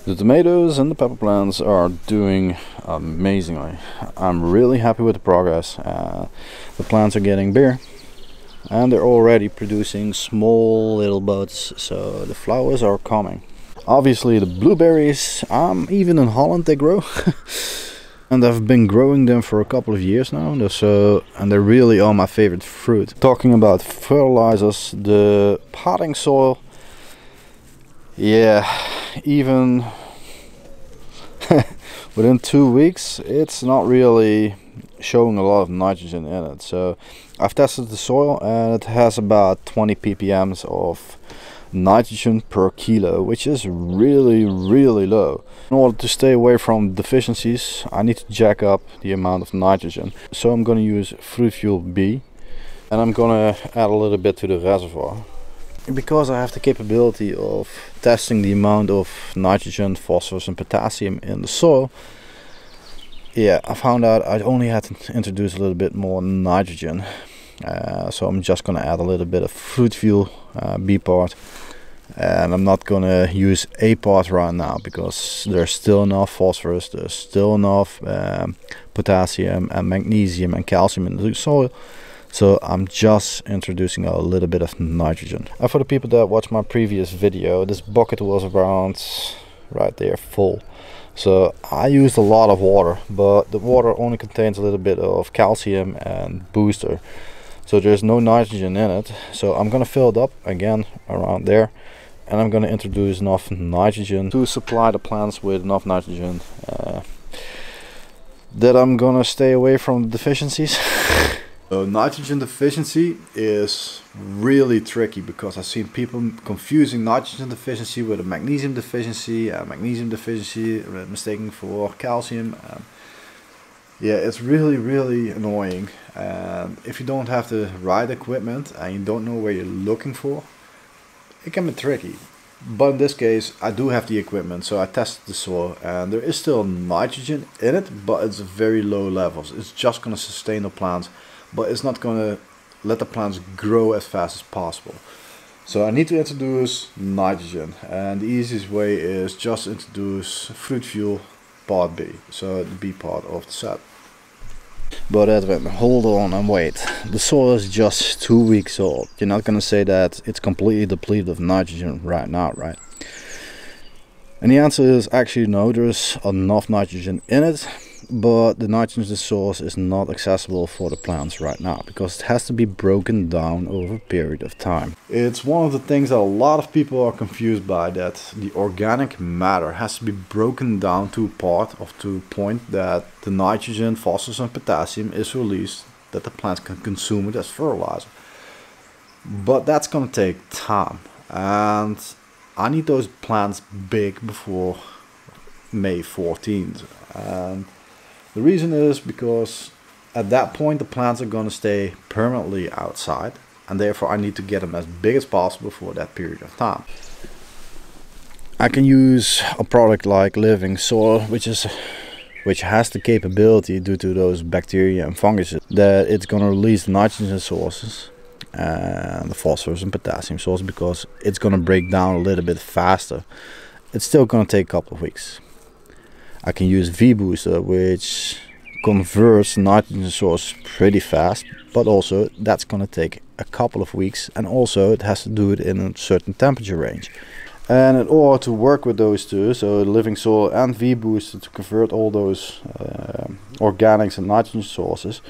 The tomatoes and the pepper plants are doing amazingly. I'm really happy with the progress. The plants are getting bigger and they're already producing small little buds, so the flowers are coming. Obviously the blueberries, even in Holland they grow. And I've been growing them for a couple of years now, and they really are my favorite fruit. Talking about fertilizers, the potting soil, yeah, even within 2 weeks it's not really showing a lot of nitrogen in it. So I've tested the soil and it has about 20 ppms of nitrogen per kilo, which is really low. In order to stay away from deficiencies, I need to jack up the amount of nitrogen. So I'm going to use Fruit Fuel B, and I'm going to add a little bit to the reservoir. Because I have the capability of testing the amount of nitrogen, phosphorus and potassium in the soil, yeah, I found out I only had to introduce a little bit more nitrogen. So I'm just going to add a little bit of Fruit Fuel B part, and I'm not going to use A part right now because there's still enough phosphorus, there's still enough potassium and magnesium and calcium in the soil. So I'm just introducing a little bit of nitrogen. And for the people that watched my previous video, this bucket was around right there full. So I used a lot of water, but the water only contains a little bit of calcium and booster. So there's no nitrogen in it. So I'm gonna fill it up again around there, and I'm gonna introduce enough nitrogen to supply the plants with enough nitrogen that I'm gonna stay away from the deficiencies. So nitrogen deficiency is really tricky because I've seen people confusing nitrogen deficiency with a magnesium deficiency, and magnesium deficiency mistaken for calcium. Yeah, it's really annoying. If you don't have the right equipment and you don't know where you're looking for, it can be tricky. But in this case I do have the equipment, so I tested the soil and there is still nitrogen in it, but it's very low levels. It's just going to sustain the plants, but it's not going to let the plants grow as fast as possible. So I need to introduce nitrogen, and the easiest way is just introduce Fruit Fuel part B, so the B part of the set. But Edwin, hold on and wait. The soil is just 2 weeks old. You're not going to say that it's completely depleted of nitrogen right now, right? And the answer is actually no, there's enough nitrogen in it, but the nitrogen source is not accessible for the plants right now because it has to be broken down over a period of time. It's one of the things that a lot of people are confused by, that the organic matter has to be broken down to a point that the nitrogen, phosphorus and potassium is released, that the plants can consume it as fertilizer. But that's going to take time, and I need those plants big before May 14th. And the reason is because at that point the plants are going to stay permanently outside, and therefore I need to get them as big as possible for that period of time. I can use a product like Living Soil, which has the capability, due to those bacteria and fungus, that it's going to release the nitrogen sources and the phosphorus and potassium source, because it's going to break down a little bit faster. It's still going to take a couple of weeks. I can use V-Booster, which converts nitrogen source pretty fast, but also that's going to take a couple of weeks, and also it has to do it in a certain temperature range. And in order to work with those two, so Living Soil and V-Booster, to convert all those organics and nitrogen sources,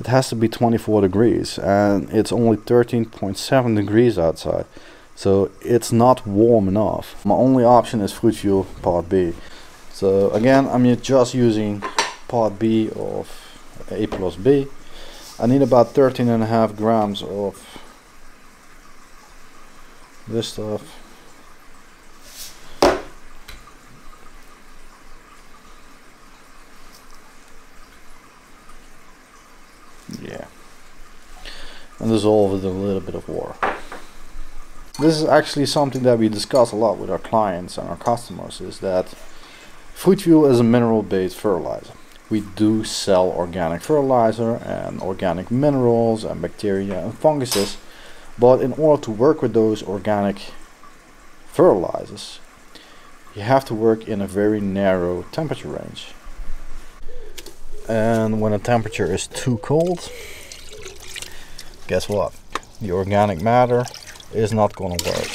it has to be 24 degrees, and it's only 13.7 degrees outside, so it's not warm enough. My only option is Fruit Fuel part B. So again, I'm just using part B of A plus B. I need about 13.5 grams of this stuff. Yeah, and dissolve it in a little bit of water. This is actually something that we discuss a lot with our clients and our customers, is that Fruit Fuel is a mineral-based fertilizer. We do sell organic fertilizer and organic minerals and bacteria and funguses, but in order to work with those organic fertilizers, you have to work in a very narrow temperature range. And when the temperature is too cold, guess what? The organic matter is not going to work.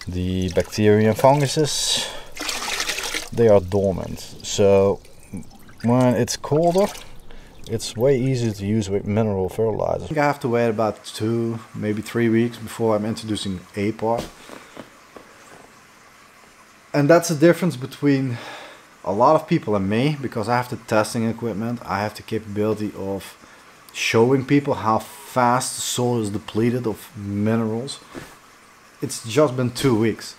The bacteria and funguses, they are dormant. So when it's colder, it's way easier to use with mineral fertilizer. I think I have to wait about 2, maybe 3 weeks before I'm introducing a part. And that's the difference between a lot of people and me, because I have the testing equipment, I have the capability of showing people how fast the soil is depleted of minerals. It's just been 2 weeks.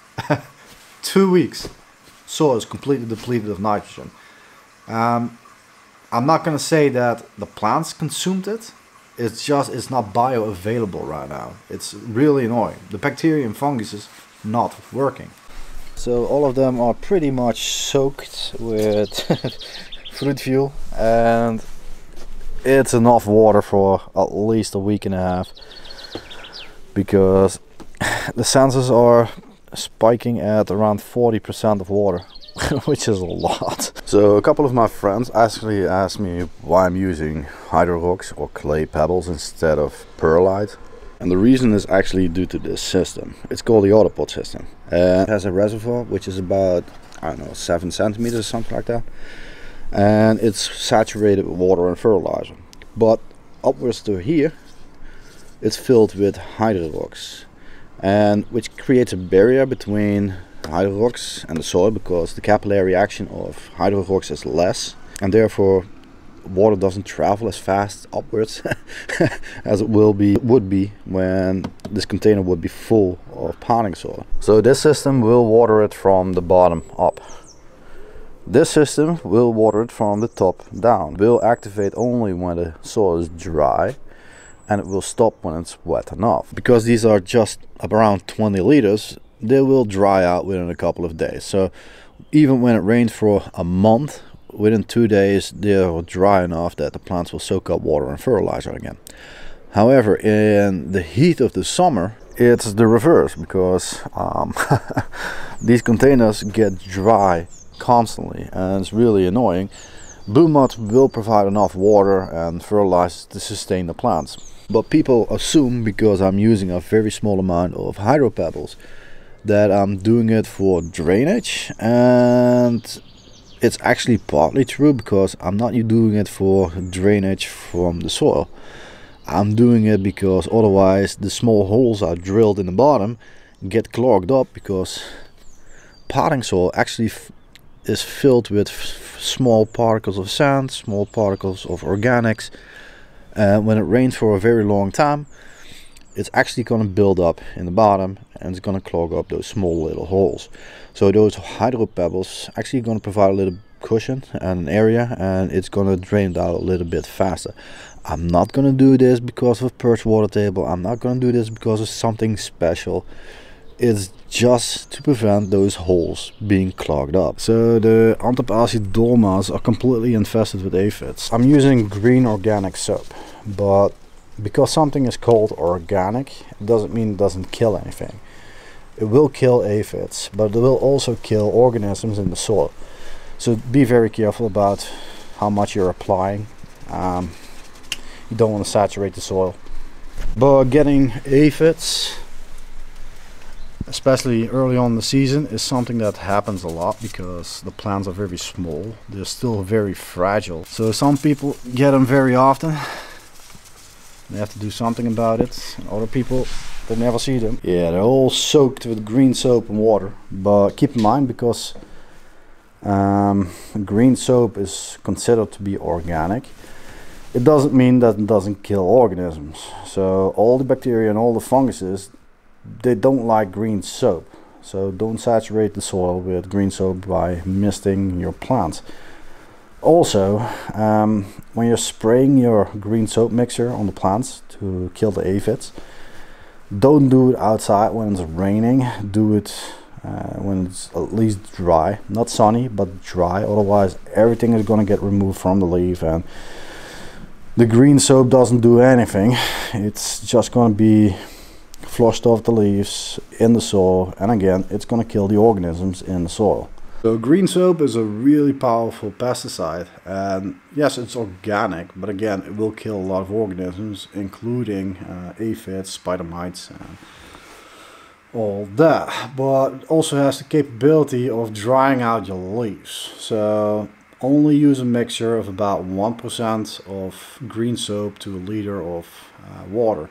2 weeks. Soil is completely depleted of nitrogen. I'm not going to say that the plants consumed it. It's just, it's not bioavailable right now. It's really annoying. The bacteria and fungus is not working. So all of them are pretty much soaked with fruit fuel, and it's enough water for at least a week and a half, because the sensors are spiking at around 40% of water. Which is a lot. So a couple of my friends actually asked me why I'm using hydro rocks or clay pebbles instead of perlite. And the reason is actually due to this system. It's called the autopod system. It has a reservoir which is about, I don't know, 7 centimeters or something like that. And it's saturated with water and fertilizer. But upwards to here, it's filled with hydro rocks. And which creates a barrier between hydro rocks and the soil, because the capillary action of hydro rocks is less, and therefore water doesn't travel as fast upwards as it would be when this container would be full of potting soil. So this system will water it from the bottom up. This system will water it from the top down. It will activate only when the soil is dry, and it will stop when it's wet enough. Because these are just around 20 liters, they will dry out within a couple of days. So even when it rains for a month, within 2 days they're dry enough that the plants will soak up water and fertilizer again. However, in the heat of the summer, it's the reverse, because these containers get dry constantly, and it's really annoying. Blue mud will provide enough water and fertilizer to sustain the plants. But people assume, because I'm using a very small amount of hydro pebbles, that I'm doing it for drainage, and it's actually partly true, because I'm not doing it for drainage from the soil. I'm doing it because otherwise the small holes are drilled in the bottom get clogged up, because potting soil actually is filled with small particles of sand, small particles of organics, and when it rains for a very long time, it's actually going to build up in the bottom, and it's going to clog up those small little holes. So those hydro pebbles actually going to provide a little cushion and an area, and it's going to drain it out a little bit faster. I'm not going to do this because of perch water table. I'm not going to do this because of something special. It's just to prevent those holes being clogged up. So the Antep Aci Dolmas are completely infested with aphids. I'm using green organic soap, but because something is called organic, it doesn't mean it doesn't kill anything. It will kill aphids, but it will also kill organisms in the soil. So be very careful about how much you're applying. You don't want to saturate the soil. But getting aphids, especially early on in the season, is something that happens a lot, because the plants are very small. They're still very fragile. So some people get them very often. They have to do something about it. And other people, they never see them. Yeah, they're all soaked with green soap and water. But keep in mind, because green soap is considered to be organic, it doesn't mean that it doesn't kill organisms. So all the bacteria and all the funguses, they don't like green soap. So don't saturate the soil with green soap by misting your plants. Also, when you're spraying your green soap mixture on the plants to kill the aphids, don't do it outside when it's raining. Do it when it's at least dry, not sunny, but dry. Otherwise everything is going to get removed from the leaf, and the green soap doesn't do anything. It's just going to be flushed off the leaves in the soil, and again it's going to kill the organisms in the soil. So green soap is a really powerful pesticide, and yes, it's organic, but again it will kill a lot of organisms, including aphids, spider mites, all that, but it also has the capability of drying out your leaves. So only use a mixture of about 1% of green soap to a liter of water,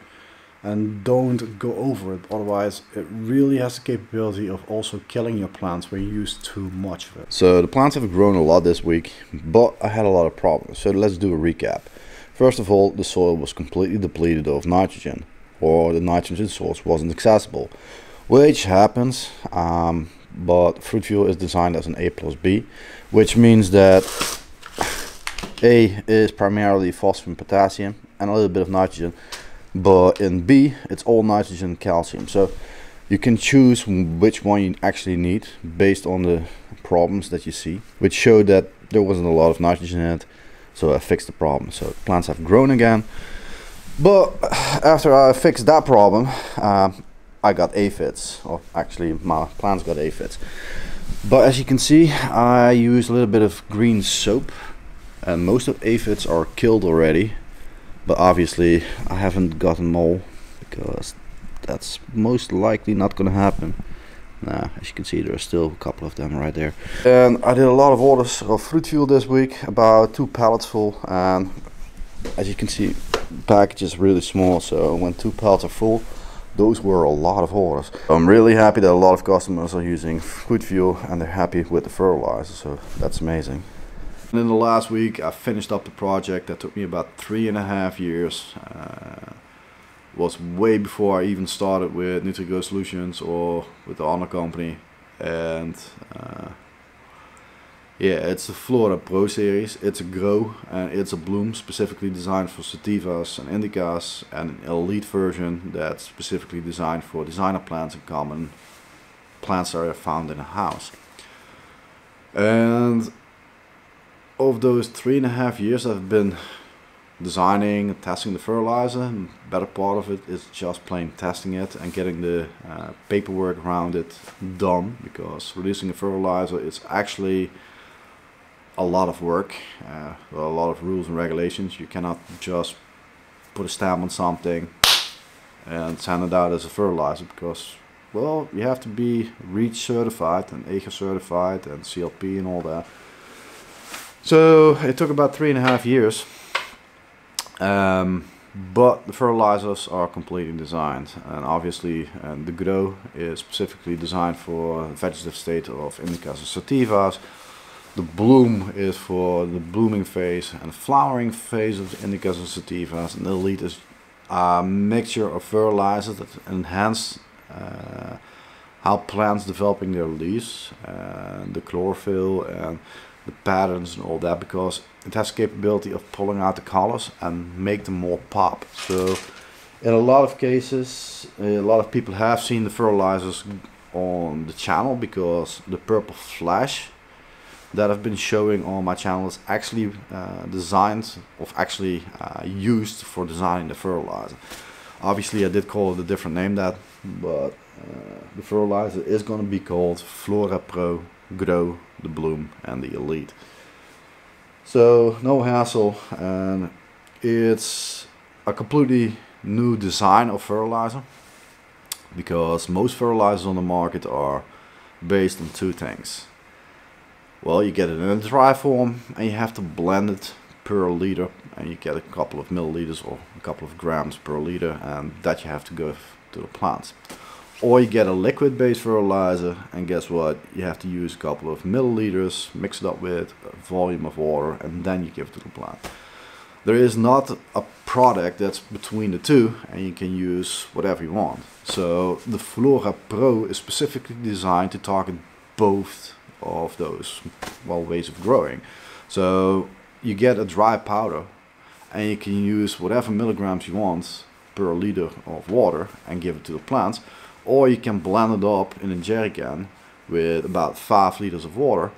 and don't go over it, otherwise it really has the capability of also killing your plants when you use too much of it. So the plants have grown a lot this week, but I had a lot of problems, so let's do a recap. First of all, the soil was completely depleted of nitrogen, or the nitrogen source wasn't accessible, which happens, but fruit fuel is designed as an A plus B, which means that A is primarily phosphorus and potassium and a little bit of nitrogen, but in B it's all nitrogen and calcium. So you can choose which one you actually need based on the problems that you see, which showed that there wasn't a lot of nitrogen in it, so I fixed the problem. So plants have grown again, but after I fixed that problem, I got aphids, or actually my plants got aphids. But as you can see, I used a little bit of green soap, and most of aphids are killed already, but obviously I haven't gotten them all, because that's most likely not gonna happen. Nah, as you can see, there are still a couple of them right there. And I did a lot of orders of fruit fuel this week, about 2 pallets full, and as you can see, the package is really small, so when 2 pallets are full, those were a lot of orders. I'm really happy that a lot of customers are using fruit fuel and they're happy with the fertilizer, so that's amazing. And in the last week I finished up the project that took me about 3.5 years. Was way before I even started with Nutrigrow Solutions or with the Honor company. And yeah, it's a Flora Pro series. It's a grow and it's a bloom specifically designed for sativas and indicas, and an elite version that's specifically designed for designer plants and common plants that are found in a house. And of those 3.5 years I've been designing and testing the fertilizer, and the better part of it is just plain testing it and getting the paperwork around it done, because releasing a fertilizer is actually a lot of work, a lot of rules and regulations. You cannot just put a stamp on something and send it out as a fertilizer, because, well, you have to be REACH certified and AGA certified and CLP and all that. So it took about 3.5 years, but the fertilizers are completely designed, and obviously the grow is specifically designed for the vegetative state of indicas and sativas. The bloom is for the blooming phase and flowering phase of the indicas and sativas, and the elite is a mixture of fertilizers that enhance how plants developing their leaves, and the chlorophyll and the patterns and all that, because it has the capability of pulling out the colors and make them more pop. So in a lot of cases, a lot of people have seen the fertilizers on the channel, because the purple flash that I've been showing on my channel is actually used for designing the fertilizer. Obviously I did call it a different name that, but the fertilizer is going to be called Flora Pro, Grow, the Bloom and the Elite. So no hassle, and it's a completely new design of fertilizer, because most fertilizers on the market are based on 2 things. Well, you get it in a dry form and you have to blend it per liter, and you get a couple of milliliters or a couple of grams per liter, and that you have to go to the plants. Or you get a liquid based fertilizer, and guess what, you have to use a couple of milliliters, mix it up with a volume of water, and then you give it to the plant. There is not a product that's between the two, and you can use whatever you want. So the Flora Pro is specifically designed to target both of those, well, ways of growing. So you get a dry powder, and you can use whatever milligrams you want per liter of water and give it to the plants, or you can blend it up in a jerry can with about 5 liters of water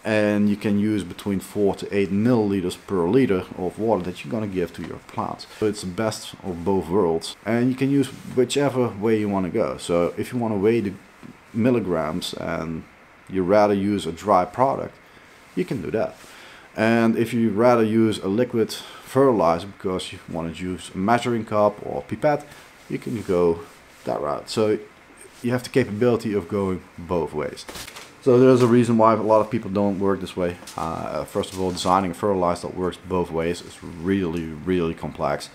and you can use between 4 to 8 milliliters per liter of water that you're going to give to your plants. So it's the best of both worlds, and you can use whichever way you want to go. So if you want to weigh the milligrams and you rather use a dry product, you can do that. And if you rather use a liquid fertilizer because you want to use a measuring cup or pipette, you can go that route. So you have the capability of going both ways. So there's a reason why a lot of people don't work this way. First of all, designing a fertilizer that works both ways is really complex.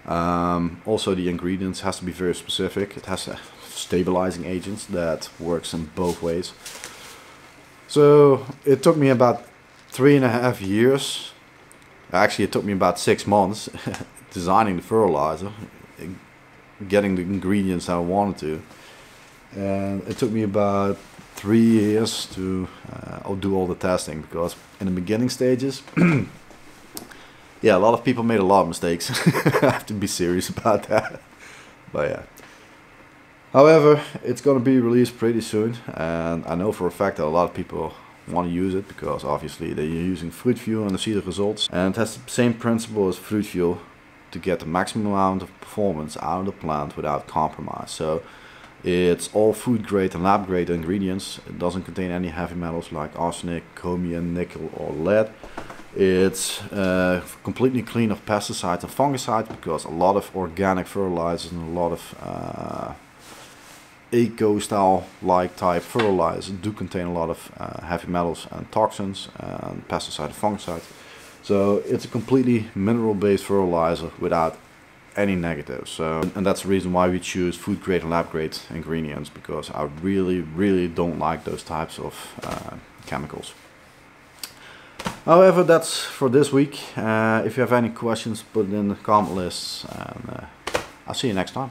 Also, the ingredients has to be very specific. It has stabilizing agents that works in both ways. So it took me about 3.5 years. Actually, it took me about 6 months designing the fertilizer, getting the ingredients I wanted to, and it took me about 3 years to do all the testing, because in the beginning stages, yeah, a lot of people made a lot of mistakes. I have to be serious about that. But yeah. However, it's going to be released pretty soon, and I know for a fact that a lot of people want to use it because obviously they're using fruit fuel and they see the results. And it has the same principle as fruit fuel to get the maximum amount of performance out of the plant without compromise. So it's all food grade and lab grade ingredients. It doesn't contain any heavy metals like arsenic, chromium, nickel or lead. It's completely clean of pesticides and fungicides, because a lot of organic fertilizers and a lot of eco-style like type fertilizers do contain a lot of heavy metals and toxins and pesticides and fungicides. So it's a completely mineral based fertilizer without any negatives. So, and that's the reason why we choose food grade and lab grade ingredients, because I really don't like those types of chemicals. However, that's for this week. If you have any questions, put it in the comment lists, and I'll see you next time.